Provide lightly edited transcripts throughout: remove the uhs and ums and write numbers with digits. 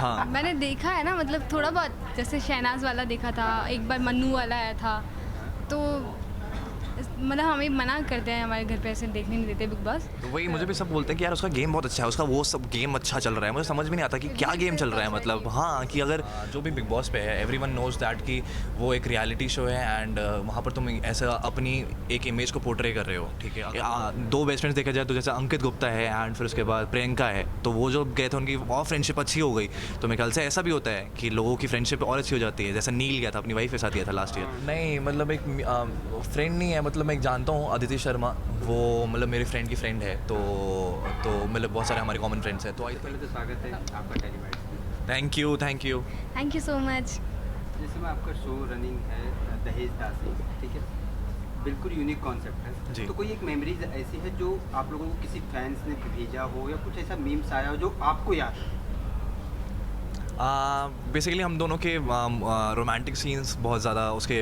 हाँ। मैंने देखा है ना, मतलब थोड़ा बहुत, जैसे शहनाज वाला देखा था, एक बार मन्नू वाला आया था, तो मतलब हमें मना करते हैं, हमारे घर पे ऐसे देखने नहीं देते बिग बॉस। तो वही मुझे भी सब बोलते हैं कि यार उसका गेम बहुत अच्छा है, उसका वो सब गेम अच्छा चल रहा है। मुझे समझ में नहीं आता कि क्या गेम चल रहा है, मतलब हाँ, कि अगर जो भी बिग बॉस पे है, एवरीवन नोज दैट कि वो एक रियलिटी शो है एंड वहाँ पर तुम ऐसा अपनी एक इमेज को पोर्ट्रे कर रहे हो, ठीक है। दो बेस्ट फ्रेंड्स देखा जाए तो जैसे अंकित गुप्ता है एंड फिर उसके बाद प्रियंका है, तो वो जो गए थे उनकी और फ्रेंडशिप अच्छी हो गई। तो मेरे ख्याल से ऐसा भी होता है कि लोगों की फ्रेंडशिप और अच्छी हो जाती है, जैसे नील गया था अपनी वाइफ के साथ गया था लास्ट ईयर। नहीं मतलब एक फ्रेंड नहीं है, मतलब मैं एक जानता हूँ अदिति शर्मा, वो मतलब मेरी फ्रेंड की फ्रेंड है, तो मतलब बहुत सारे हमारे कॉमन फ्रेंड्स हैं। तो आई पहले तो स्वागत है आपका टेलीवाइट्स में। Thank you thank you so much. जैसे में आपका शो रनिंग है दहेज दासी, ठीक है, बिल्कुल यूनिक कॉन्सेप्ट है जी। तो कोई एक मेमोरीज ऐसी है जो आप लोगों को किसी फैंस ने भेजा हो या कुछ ऐसा मीम्स आया हो जो आपको याद है? बेसिकली हम दोनों के रोमांटिक सीन्स बहुत ज़्यादा उसके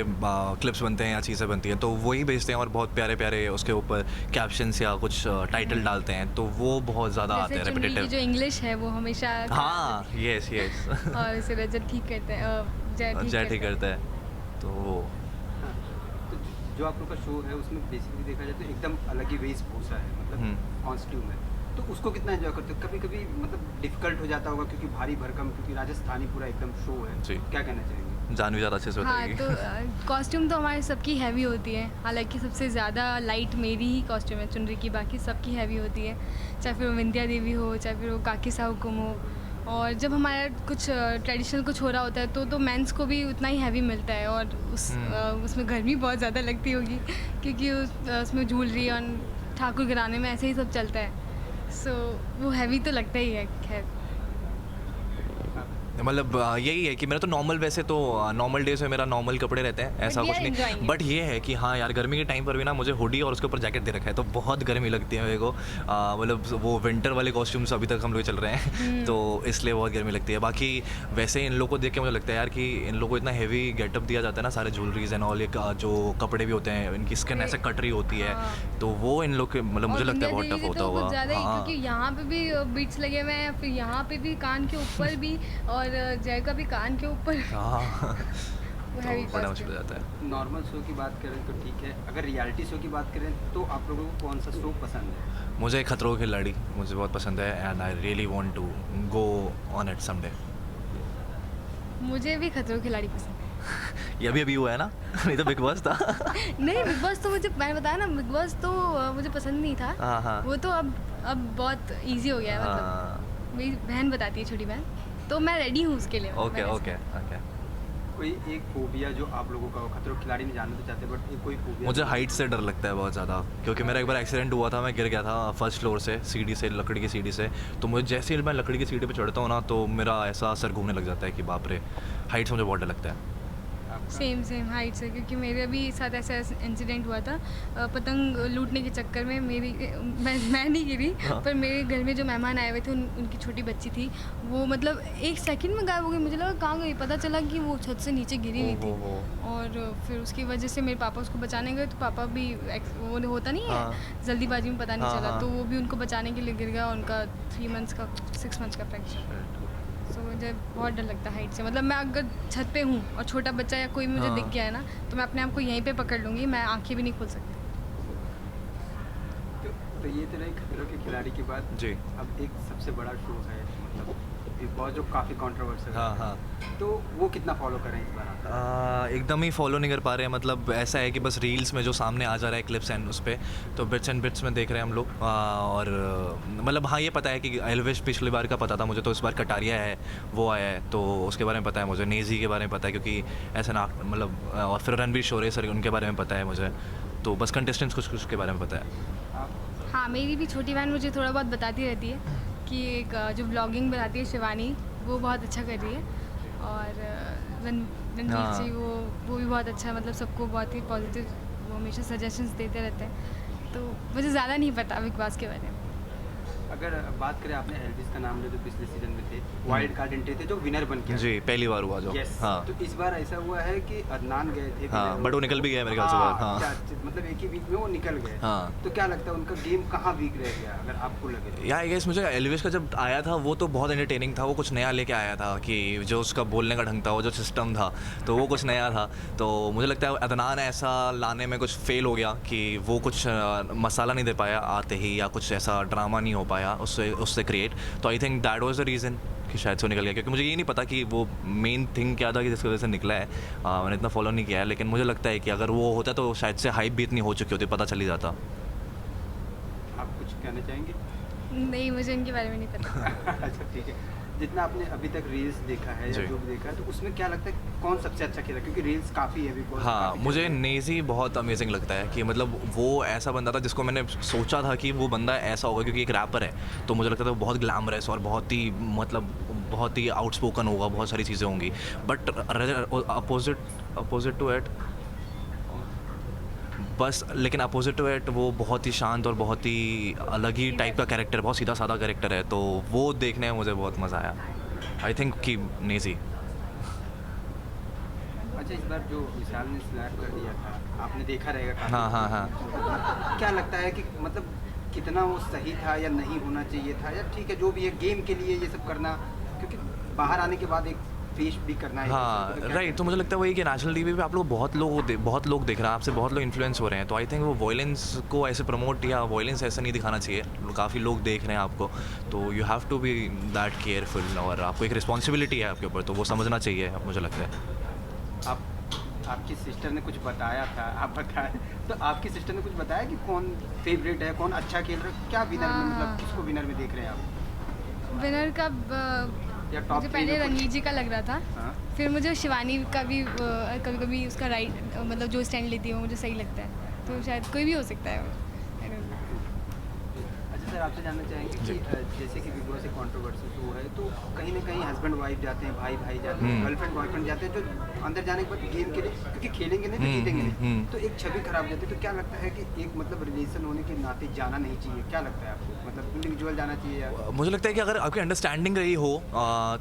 क्लिप्स बनते हैं या चीज़ें बनती हैं, तो वही भेजते हैं और बहुत प्यारे प्यारे उसके ऊपर कैप्शंस या कुछ टाइटल डालते हैं, तो वो बहुत ज़्यादा आते हैं जैसे चुनरी की रेपिटेटिव। जो इंग्लिश है वो हमेशा हाँ, यस यस। और उसे रजत ठीक करते हैं, जय ठीक करता है, तो हाँ, तो जो आप लोग का शो है उसमें बेसिकली देखा जाए तो एकदम अलग ही वेशभूषा है, मतलब कॉस्ट्यूम है, तो उसको कितना एंजॉय करते हो? कभी कभी मतलब डिफिकल्ट हो जाता होगा क्योंकि भारी भरकम, क्योंकि राजस्थानी पूरा एकदम शो है जी। क्या कहना चाहेंगे? जानवी ज़्यादा अच्छे से हाँ, बताएगी। तो कॉस्ट्यूम तो हमारे सबकी हैवी होती है, हालांकि सबसे ज़्यादा लाइट मेरी ही कॉस्ट्यूम है चुनरी की, बाकी सबकी हैवी होती है, चाहे फिर वो विंध्या देवी हो, चाहे फिर वो काकी साहू कुम हो। और जब हमारा कुछ ट्रेडिशनल कुछ हो रहा होता है तो मेंस को भी उतना ही हैवी मिलता है, और उसमें गर्मी बहुत ज़्यादा लगती होगी क्योंकि उसमें ज्वेलरी और ठाकुर घराने में ऐसे ही सब चलता है, सो वो हैवी तो लगता ही है। खैर, मतलब यही है कि मेरा तो नॉर्मल, वैसे तो नॉर्मल डेज में मेरा नॉर्मल कपड़े रहते हैं, ऐसा we कुछ are नहीं। enjoying it. बट ये है कि हाँ यार, गर्मी के टाइम पर भी ना मुझे हुडी और उसके ऊपर जैकेट दे रखा है, तो बहुत गर्मी लगती है मेरे को। मतलब वो विंटर वाले कॉस्ट्यूम्स अभी तक हम लोग चल रहे हैं तो इसलिए बहुत गर्मी लगती है। बाकी वैसे इन लोग को देख के मुझे लगता है यार कि इन लोग को इतना हैवी गेटअप दिया जाता है ना, सारे ज्वेलरीज एंड ऑल, जो कपड़े भी होते हैं, इनकी स्किन ऐसे कट रही होती है, तो वो इन लोग के मतलब मुझे और लगता है बहुत विंध्या टफ देवी होता तो कुछ होगा। ज़्यादा ही, हाँ, क्योंकि यहाँ पे भी बीट्स लगे हुए हैं, फिर यहाँ पे भी कान के ऊपर भी, और जय का भी कान के ऊपर। हाँ। वो तो heavy बड़ा costume। मुश्किल हो जाता है। नॉर्मल शो की बात करें तो ठीक है, अगर रियलिटी शो की बात करें तो आप लोगों को कौन सा शो पसंद है? मुझे खतरों के खिलाड़ी मुझे बहुत पसंद है and I really want to go on it someday. मुझे भी खतरों के खिलाड़ी पसंद है। ये अभी हुआ है ना नहीं तो बिग बॉस था। नहीं, बिग बॉस तो मुझे, मैंने बताया ना, बिग बॉस तो मुझे पसंद नहीं था। हाँ, हाँ। वो तो अब बहुत इजी हो गया है, मतलब हाँ, मेरी बहन बताती है, छोटी बहन, तो मैं रेडी हूँ उसके लिए। ओके मैं ओके ओके। कोई एक फोबिया जो आप लोगों का हो? खतरों के खिलाड़ी में जानना तो चाहते हैं बट एक कोई फोबिया? मुझे हाइट से डर लगता है बहुत ज़्यादा, क्योंकि मेरा एक बार एक्सीडेंट हुआ था, मैं गिर गया था फर्स्ट फ्लोर से, सीढ़ी से, लकड़ी की सीढ़ी से। तो मुझे जैसे ही मैं लकड़ी की सीढ़ी पे चढ़ता हूँ ना, तो मेरा ऐसा सर घूमने लग जाता है कि बाप रे, हाइट से मुझे बहुत डर लगता है। आपका? सेम हाइट से, क्योंकि मेरे भी साथ ऐसा इंसिडेंट हुआ था, पतंग लूटने के चक्कर में मेरी, मैं नहीं गिरी, हाँ। पर मेरे घर में जो मेहमान आए हुए थे उनकी छोटी बच्ची थी, वो मतलब एक सेकंड में गायब हो गई, मुझे लगा कहाँ गई, पता चला कि वो छत से नीचे गिरी हुई थी। ओहो। और फिर उसकी वजह से मेरे पापा उसको बचाने गए, तो पापा भी वो होता नहीं है, हाँ। जल्दीबाजी में पता नहीं हाँ, चला, हाँ। तो वो भी उनको बचाने के लिए गिर गया, उनका 6 मंथ्स का फ्रैक्चर। सो मुझे बहुत डर लगता है हाइट से, मतलब मैं अगर छत पे हूँ और छोटा बच्चा या कोई मुझे हाँ। दिख गया है ना, तो मैं अपने आप को यहीं पे पकड़ लूँगी, मैं आंखें भी नहीं खोल सकती। तो ये तो नहीं खतरों के खिलाड़ी की बात जी। अब एक सबसे बड़ा शो है, मतलब बिग बॉस, जो काफ़ी कंट्रोवर्शियल हाँ, है, हाँ। तो वो कितना फॉलो करें इस बार आप? एकदम ही फॉलो नहीं कर पा रहे हैं, मतलब ऐसा है कि बस रील्स में जो सामने आ जा रहा है क्लिप्स एंड उस पर, तो बिट्स एंड बिट्स में देख रहे हैं हम लोग। और मतलब हाँ, ये पता है कि एल्विश पिछली बार का पता था मुझे, तो इस बार कटारिया है, वो आया है, तो उसके बारे में पता है मुझे। नेजी के बारे में पता है, क्योंकि ऐसा ना मतलब, और फिर रणवीर शोरे सर, उनके बारे में पता है मुझे, तो बस कंटेस्टेंट्स कुछ कुछ के बारे में पता है। आप हाँ, मेरी भी छोटी बहन मुझे थोड़ा बहुत बताती रहती है कि एक जो ब्लॉगिंग बनाती है शिवानी, वो बहुत अच्छा कर रही है, और रणवीर हाँ। जी वो भी बहुत अच्छा, मतलब सबको बहुत ही पॉजिटिव, वो हमेशा सजेशंस देते रहते हैं, तो मुझे ज़्यादा नहीं पता बिग बॉस के बारे में। अगर बात करें, आपने एल्विस का नाम लिया जो पिछले सीजन में थे, वाइल्ड कार्ड एंट्री थे जो विनर बन के आए। जी पहली बार हुआ जो। यस। हाँ तो इस बार ऐसा हुआ है कि अदनान गए थे हाँ, winner but वो निकल भी गए मेरे ख्याल से बाहर। हाँ। मतलब एक ही वीक में वो निकल गए। हाँ। तो क्या लगता है उनका गेम कहाँ वीक रह गया, अगर आपको लगे तो? या आई गेस मुझे एल्विस का जब आया था वो तो बहुत एंटरटेनिंग था, वो कुछ नया लेके आया था कि जो उसका बोलने का ढंग था, वो जो सिस्टम था, तो वो कुछ नया था। तो मुझे लगता है अदनान ऐसा लाने में कुछ फेल हो गया कि वो कुछ मसाला नहीं दे पाया आते ही, या कुछ ऐसा ड्रामा नहीं हो पाया उससे क्रिएट। तो I think that was the reason कि शायद से वो निकल गया, क्योंकि मुझे ये नहीं पता कि वो मेन थिंग क्या था कि जिसकी वजह से निकला है। मैंने इतना फॉलो नहीं किया है, लेकिन मुझे लगता है कि अगर वो होता तो शायद से हाइप भी इतनी हो चुकी होती, पता चल ही जाता। आप कुछ कहना चाहेंगे? नहीं, मुझे इनके बारे में नहीं पता। अच्छा ठीक है। जितना आपने अभी तक रील्स देखा है या जी। जो भी देखा है, तो उसमें क्या लगता है कौन सबसे अच्छा खेला? क्योंकि रील्स काफ़ी है, बिग बॉस हाँ, काफ़ी मुझे चल रही है। नेज़ी बहुत अमेजिंग लगता है कि मतलब वो ऐसा बंदा था जिसको मैंने सोचा था कि वो बंदा ऐसा होगा, क्योंकि एक रैपर है, तो मुझे लगता था वो बहुत ग्लैमरस और बहुत ही मतलब बहुत ही आउटस्पोकन होगा, बहुत सारी चीज़ें होंगी। बट अपोजिट टू इट बस, लेकिन अपोजिट टू इट वो बहुत ही शांत और बहुत ही अलग ही टाइप का कैरेक्टर, बहुत सीधा साधा कैरेक्टर है, तो वो देखने में मुझे बहुत मज़ा आया। आई थिंक कि नेज़ी। अच्छा, इस बार जो विशाल ने स्लैप कर दिया था, आपने देखा रहेगा काफी। हाँ हाँ हाँ। क्या लगता है कि मतलब कितना वो सही था या नहीं होना चाहिए था, या ठीक है जो भी है गेम के लिए ये सब करना, क्योंकि बाहर आने के बाद एक फेस भी करना है। हाँ तो क्या राइट। तो मुझे लगता है वही कि नेशनल टीवी पे आप लोग बहुत लोग देख रहे हैं, आपसे बहुत लोग इन्फ्लुएंस हो रहे हैं, तो आई थिंक वो वॉयलेंस को ऐसे प्रमोट या वॉयलेंस ऐसा नहीं दिखाना चाहिए। काफ़ी लोग देख रहे हैं आपको, तो you have to be that careful, और आपको एक रिस्पॉन्सिबिलिटी है आपके ऊपर, तो वो समझना चाहिए मुझे लगता है। आपकी सिस्टर ने कुछ बताया था, आप बताएं, तो आपकी सिस्टर ने कुछ बताया कि कौन फेवरेट है, कौन अच्छा खेल रहा है, क्या विनर में, हाँ। मतलब किसको विनर में देख रहे हैं आप? विनर का या टॉप मुझे पहले रंजीत जी का लग रहा था, हाँ। फिर मुझे शिवानी का भी कभी कभी उसका राइट मतलब जो स्टैंड लेती है वो मुझे सही लगता है, तो शायद कोई भी हो सकता है वो। I don't know। अच्छा सर, आपसे जानना चाहेंगे कि जैसे कि बिग बॉस एक कंट्रोवर्सी शो है, तो कहीं ना कहीं हस्बैंड वाइफ जाते हैं, भाई भाई जाते हैं, गर्लफ्रेंड बॉयफ्रेंड जाते हैं, जो अंदर जाने के बाद गेम के लिए, क्योंकि खेलेंगे नहीं तो जीतेंगे नहीं, तो एक छवि खराब हो जाती है। तो क्या लगता है कि एक मतलब रिलेशन होने के नाते जाना नहीं चाहिए? क्या लगता है आपको, मतलब इंडिविजुअल जाना चाहिए या? मुझे लगता है कि अगर आपकी अंडरस्टैंडिंग रही हो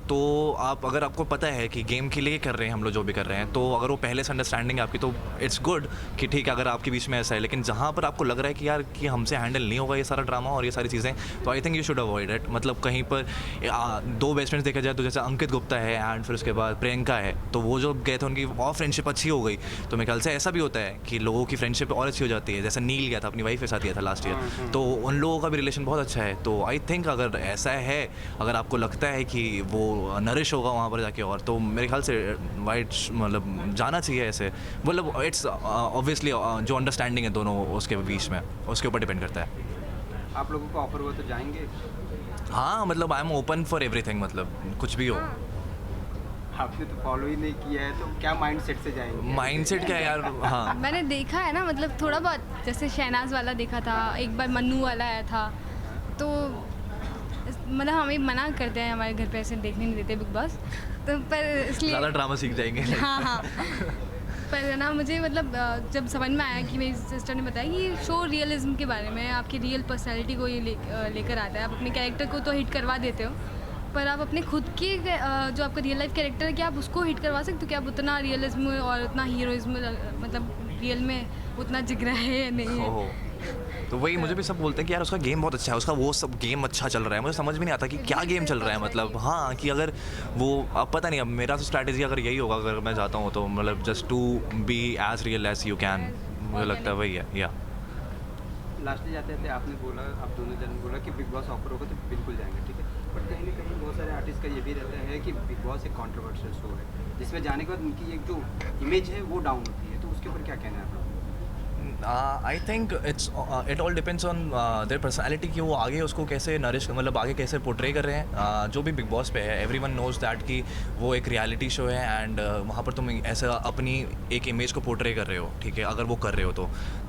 तो आप, अगर आपको पता है कि गेम के लिए कर रहे हैं हम लोग जो भी कर रहे हैं, तो अगर वो पहले से अंडरस्टैंडिंग है आपकी, तो इट्स गुड कि ठीक है अगर आपके बीच में ऐसा है। लेकिन जहाँ पर आपको लग रहा है कि यार कि हमसे हैंडल नहीं होगा ये सारा ड्रामा और ये सारी चीज़ें, तो I think you should avoid it. मतलब कहीं पर दो बेस्ट फ्रेंड्स देखा जाए तो जैसे अंकित गुप्ता है एंड फिर उसके बाद प्रियंका है, तो वो जो गए थे उनकी और फ्रेंडशिप अच्छी हो गई, तो मेरे ख्याल से ऐसा भी होता है कि लोगों की फ्रेंडशिप और अच्छी हो जाती है। जैसे नील गया था अपनी वाइफ के साथ, गया था लास्ट ईयर, तो उन लोगों का भी रिलेशन बहुत अच्छा है। तो आई थिंक अगर ऐसा है, अगर आपको लगता है कि वो नरिश होगा वहाँ पर जाके, और तो मेरे ख्याल से वाइट मतलब जाना चाहिए ऐसे। मतलब इट्स ऑब्वियसली जो अंडरस्टैंडिंग है दोनों उसके बीच में, उसके ऊपर डिपेंड करता है। आप लोगों को ऑफर हुआ तो जाएंगे? हाँ मतलब I am open for everything, मतलब कुछ भी हो। आपने तो फॉलो ही नहीं किया है, तो क्या माइंडसेट से जाएंगे? माइंडसेट क्या है यार। हाँ मैंने देखा है ना, मतलब थोड़ा बहुत, जैसे शहनाज वाला देखा था, एक बार मन्नू वाला आया था, तो मतलब हमें मना करते हैं, हमारे घर पे ऐसे देखने नहीं देते बिग बॉस, तो पर इसलिए ज़्यादा ड्रामा सीख जाएंगे। हाँ हाँ। पर ना मुझे मतलब जब समझ में आया कि मेरी सिस्टर ने बताया कि ये शो रियलिज्म के बारे में, आपकी रियल पर्सनैलिटी को ये लेकर आता है। आप अपने कैरेक्टर को तो हिट करवा देते हो, पर आप अपने खुद की जो आपका रियल लाइफ कैरेक्टर है, क्या आप उसको हिट करवा सकते हो? क्या आप उतना रियलिज्म और उतना हीरोइज्म मतलब रियल में उतना जिगरा है या नहीं है? ओहो। तो वही मुझे भी सब बोलते हैं कि यार उसका गेम बहुत अच्छा है, उसका वो सब गेम अच्छा चल रहा है। मुझे समझ में नहीं आता कि क्या गेम चल रहा है, मतलब हाँ कि अगर वो, अब पता नहीं, अब मेरा तो स्ट्रैटेजी अगर यही होगा, अगर मैं जाता हूँ तो मतलब just to be as real as you can, मुझे लगता है वही है। या लास्ट में जाते थे, आपने बोला, आप दोनों जन बोला कि बिग बॉस ऑफर होगा तो बिल्कुल जाएंगे, ठीक है, बट कहीं ना कहीं बहुत सारे आर्टिस्ट का ये भी रहता है कि बिग बॉस एक कंट्रोवर्शियल शो है, जिसमें जाने के बाद उनकी एक जो इमेज है वो डाउन होती है, तो उसके ऊपर क्या कहना है आप लोगों को? I think it all depends on their personality कि वो आगे उसको कैसे नरिश, मतलब आगे कैसे पोर्ट्रे कर रहे हैं। जो भी बिग बॉस पे है, एवरीवन नोज दैट कि वो एक रियलिटी शो है, एंड वहाँ पर तुम ऐसा अपनी एक इमेज को पोर्ट्रे कर रहे हो, ठीक है, अगर वो कर रहे हो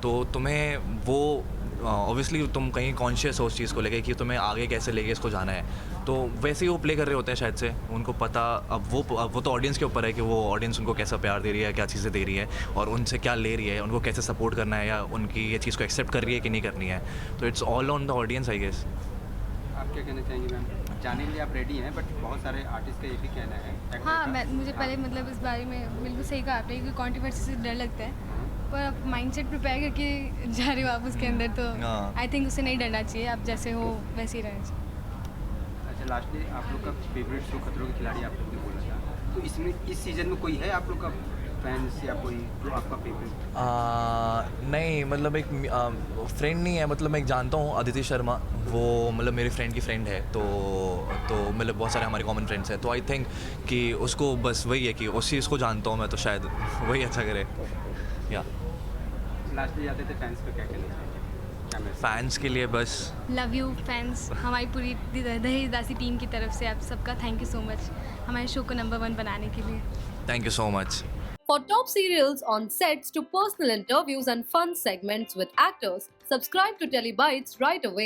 तो तुम्हें वो ऑब्वियसली तुम कहीं कॉन्शियस हो उस चीज़ को लेके कि तुम्हें आगे कैसे लेके इसको जाना है, तो वैसे ही वो प्ले कर रहे होते हैं शायद से, उनको पता। अब वो तो ऑडियंस के ऊपर है कि वो ऑडियंस उनको कैसा प्यार दे रही है, क्या चीज़ें दे रही है, और उनसे क्या ले रही है, उनको कैसे सपोर्ट करना है, या उनकी ये चीज़ को एक्सेप्ट कर रही है कि नहीं करनी है। तो it's all on the audience I guess. आप क्या कहना चाहेंगे मैम? जाने के लिए आप रेडी हैं, बट बहुत सारे आर्टिस्ट का ये भी कहना है actor हाँ का, मुझे पहले मतलब इस बारे में बिल्कुल सही कहा आपने, क्योंकि कॉन्ट्रोवर्सी से डर लगता है, पर आप माइंडसेट प्रिपेयर करके जा रहे हो आप उसके अंदर, तो हाँ। आई थिंक उससे नहीं डरना चाहिए, आप जैसे हो वैसे ही रहना चाहिए। अच्छा, लास्टली आप लोग का फेवरेट शो खतरों के खिलाड़ी आप लोग ने बोला था, तो इसमें इस सीजन में कोई है आप लोग का फैंस या कोई जो आपका फेवरेट? नहीं मतलब एक फ्रेंड नहीं है, मतलब मैं एक जानता हूँ अदिति शर्मा, वो मतलब मेरे फ्रेंड की फ्रेंड है, तो मतलब बहुत सारे हमारे कॉमन फ्रेंड्स हैं, तो आई थिंक कि उसको बस वही है कि उसी इसको जानता हूँ मैं, तो शायद वही अच्छा करे या लास्टली जाते थे फैंस पे क्या कहना चाहेंगे, क्या मैसेज? फैंस के लिए बस लव यू फैंस, हमारी पूरी दहेज दासी टीम की तरफ से आप सबका थैंक यू सो मच हमारे शो को नंबर 1 बनाने के लिए। Thank you so much. For top serials on sets to personal interviews and fun segments with actors, subscribe to Telebytes right away.